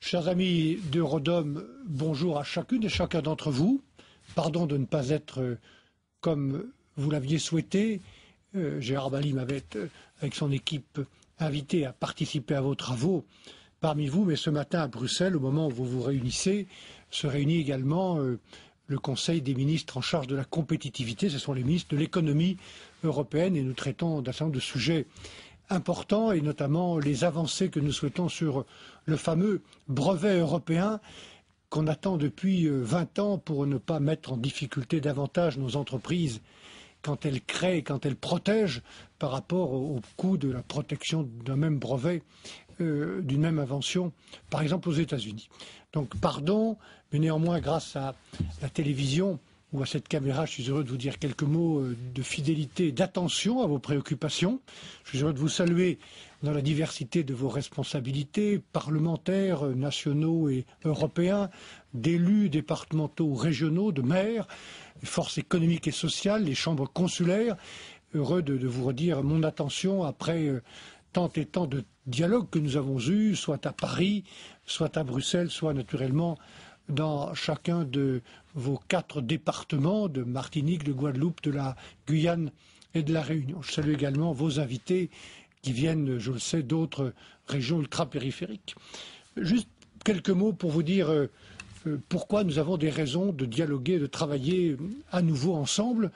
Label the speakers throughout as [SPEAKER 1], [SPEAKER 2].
[SPEAKER 1] Chers amis d'Eurodom, bonjour à chacune et chacun d'entre vous. Pardon de ne pas être comme vous l'aviez souhaité. Gérard Bally m'avait, avec son équipe, invité à participer à vos travaux parmi vous, mais ce matin à Bruxelles, au moment où vous vous réunissez, se réunit également le Conseil des ministres en charge de la compétitivité. Ce sont les ministres de l'économie européenne et nous traitons d'un certain nombre de sujets importants et notamment les avancées que nous souhaitons sur le fameux brevet européen qu'on attend depuis 20 ans pour ne pas mettre en difficulté davantage nos entreprises quand elles créent, quand elles protègent par rapport au coût de la protection d'un même brevet, d'une même invention, par exemple aux États-Unis. Donc pardon, mais néanmoins grâce à la télévision ou à cette caméra, je suis heureux de vous dire quelques mots de fidélité et d'attention à vos préoccupations. Je suis heureux de vous saluer dans la diversité de vos responsabilités parlementaires, nationaux et européens, d'élus départementaux ou régionaux, de maires, les forces économiques et sociales, les chambres consulaires. Heureux de vous redire mon attention après tant et tant de dialogues que nous avons eus, soit à Paris, soit à Bruxelles, soit naturellement dans chacun de vos 4 départements de Martinique, de Guadeloupe, de la Guyane et de la Réunion. Je salue également vos invités qui viennent, je le sais, d'autres régions ultra-périphériques. Juste quelques mots pour vous dire pourquoi nous avons des raisons de dialoguer, de travailler à nouveau ensemble.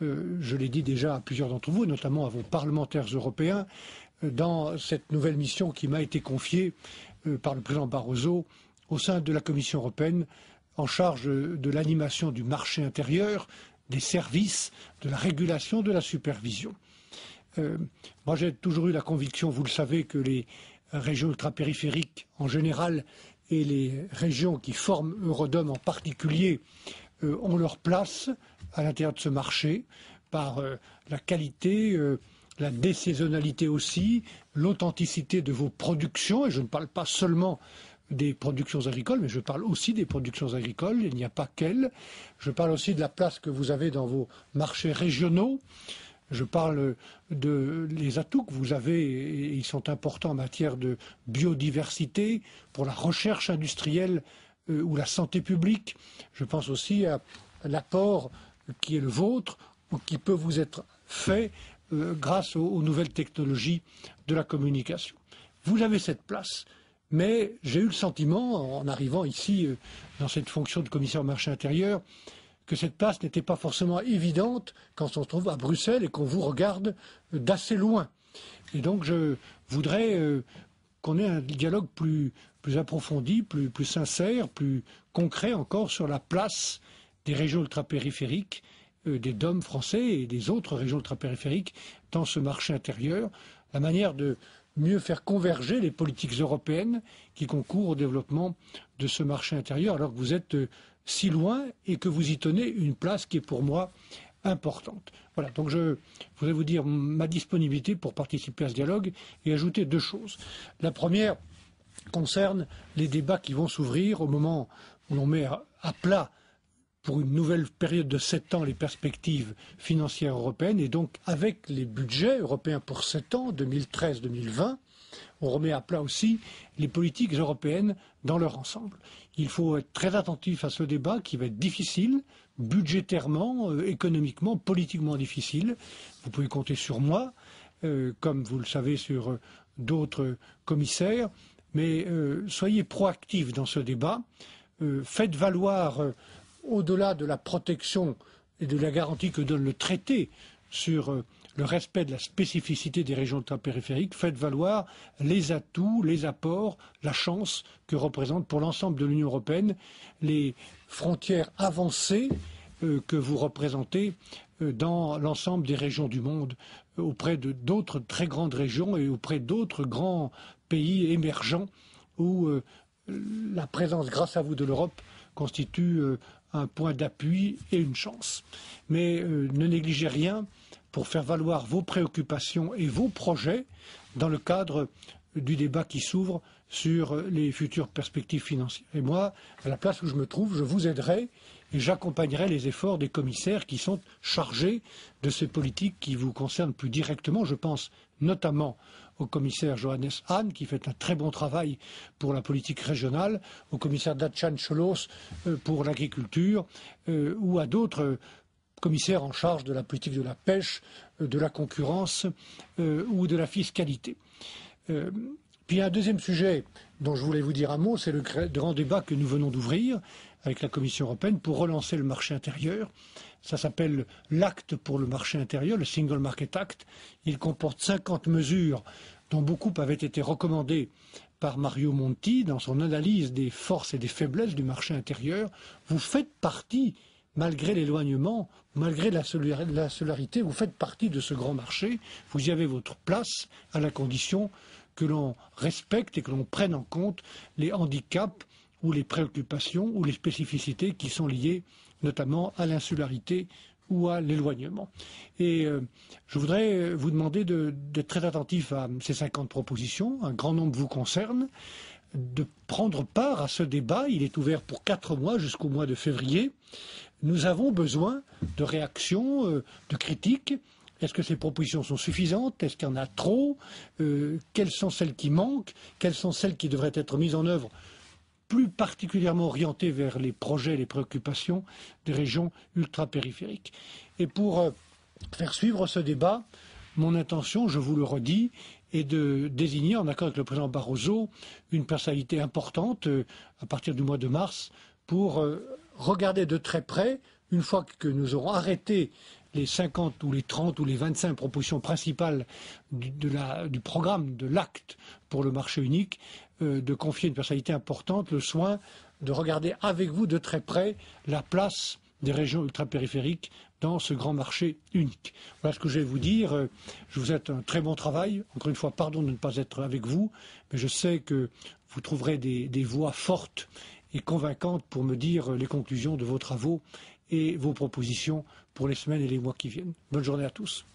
[SPEAKER 1] Je l'ai dit déjà à plusieurs d'entre vous, notamment à vos parlementaires européens, dans cette nouvelle mission qui m'a été confiée par le président Barroso au sein de la Commission européenne en charge de l'animation du marché intérieur, des services, de la régulation, de la supervision. Moi j'ai toujours eu la conviction, vous le savez, que les régions ultrapériphériques en général et les régions qui forment Eurodom en particulier ont leur place à l'intérieur de ce marché par la qualité, la désaisonnalité aussi, l'authenticité de vos productions, et je ne parle pas seulement des productions agricoles, mais je parle aussi des productions agricoles, il n'y a pas qu'elles. Je parle aussi de la place que vous avez dans vos marchés régionaux. Je parle des atouts que vous avez, et ils sont importants en matière de biodiversité, pour la recherche industrielle ou la santé publique. Je pense aussi à l'apport qui est le vôtre, ou qui peut vous être fait grâce aux nouvelles technologies de la communication. Vous avez cette place. Mais j'ai eu le sentiment, en arrivant ici dans cette fonction de commissaire au marché intérieur, que cette place n'était pas forcément évidente quand on se trouve à Bruxelles et qu'on vous regarde d'assez loin. Et donc je voudrais qu'on ait un dialogue plus approfondi, plus sincère, plus concret encore sur la place des régions ultrapériphériques, des DOM français et des autres régions ultrapériphériques dans ce marché intérieur, la manière de mieux faire converger les politiques européennes qui concourent au développement de ce marché intérieur alors que vous êtes si loin et que vous y tenez une place qui est pour moi importante. Voilà, donc je voudrais vous dire ma disponibilité pour participer à ce dialogue et ajouter 2 choses. La première concerne les débats qui vont s'ouvrir au moment où l'on met à plat pour une nouvelle période de 7 ans les perspectives financières européennes et donc avec les budgets européens pour 7 ans, 2013-2020, on remet à plat aussi les politiques européennes dans leur ensemble. Il faut être très attentif à ce débat qui va être difficile, budgétairement, économiquement, politiquement difficile. Vous pouvez compter sur moi, comme vous le savez sur d'autres commissaires, mais soyez proactifs dans ce débat, faites valoir au-delà de la protection et de la garantie que donne le traité sur le respect de la spécificité des régions ultrapériphériques, faites valoir les atouts, les apports, la chance que représentent pour l'ensemble de l'Union européenne les frontières avancées que vous représentez dans l'ensemble des régions du monde, auprès de d'autres très grandes régions et auprès d'autres grands pays émergents où la présence, grâce à vous, de l'Europe constitue un point d'appui et une chance. Mais ne négligez rien pour faire valoir vos préoccupations et vos projets dans le cadre du débat qui s'ouvre sur les futures perspectives financières. Et moi, à la place où je me trouve, je vous aiderai et j'accompagnerai les efforts des commissaires qui sont chargés de ces politiques qui vous concernent plus directement. Je pense notamment au commissaire Johannes Hahn, qui fait un très bon travail pour la politique régionale, au commissaire Dacian Ciolos pour l'agriculture, ou à d'autres commissaires en charge de la politique de la pêche, de la concurrence ou de la fiscalité. Puis il y a un deuxième sujet dont je voulais vous dire un mot, c'est le grand débat que nous venons d'ouvrir avec la Commission européenne pour relancer le marché intérieur. Ça s'appelle l'acte pour le marché intérieur, le Single Market Act. Il comporte 50 mesures dont beaucoup avaient été recommandées par Mario Monti dans son analyse des forces et des faiblesses du marché intérieur. Vous faites partie, malgré l'éloignement, malgré la solidarité, vous faites partie de ce grand marché. Vous y avez votre place à la condition que l'on respecte et que l'on prenne en compte les handicaps ou les préoccupations ou les spécificités qui sont liées notamment à l'insularité ou à l'éloignement. Et je voudrais vous demander d'être très attentif à ces 50 propositions. Un grand nombre vous concerne, de prendre part à ce débat. Il est ouvert pour 4 mois jusqu'au mois de février. Nous avons besoin de réactions, de critiques. Est-ce que ces propositions sont suffisantes? Est-ce qu'il y en a trop? Quelles sont celles qui manquent? Quelles sont celles qui devraient être mises en œuvre, plus particulièrement orientées vers les projets et les préoccupations des régions ultrapériphériques? Et pour faire suivre ce débat, mon intention, je vous le redis, est de désigner, en accord avec le président Barroso, une personnalité importante à partir du mois de mars pour regarder de très près, une fois que nous aurons arrêté les 50 ou les 30 ou les 25 propositions principales du programme de l'acte pour le marché unique, de confier une personnalité importante le soin de regarder avec vous de très près la place des régions ultrapériphériques dans ce grand marché unique. Voilà ce que je vais vous dire. Je vous souhaite un très bon travail. Encore une fois, pardon de ne pas être avec vous, mais je sais que vous trouverez des voix fortes et convaincantes pour me dire les conclusions de vos travaux et vos propositions pour les semaines et les mois qui viennent. Bonne journée à tous.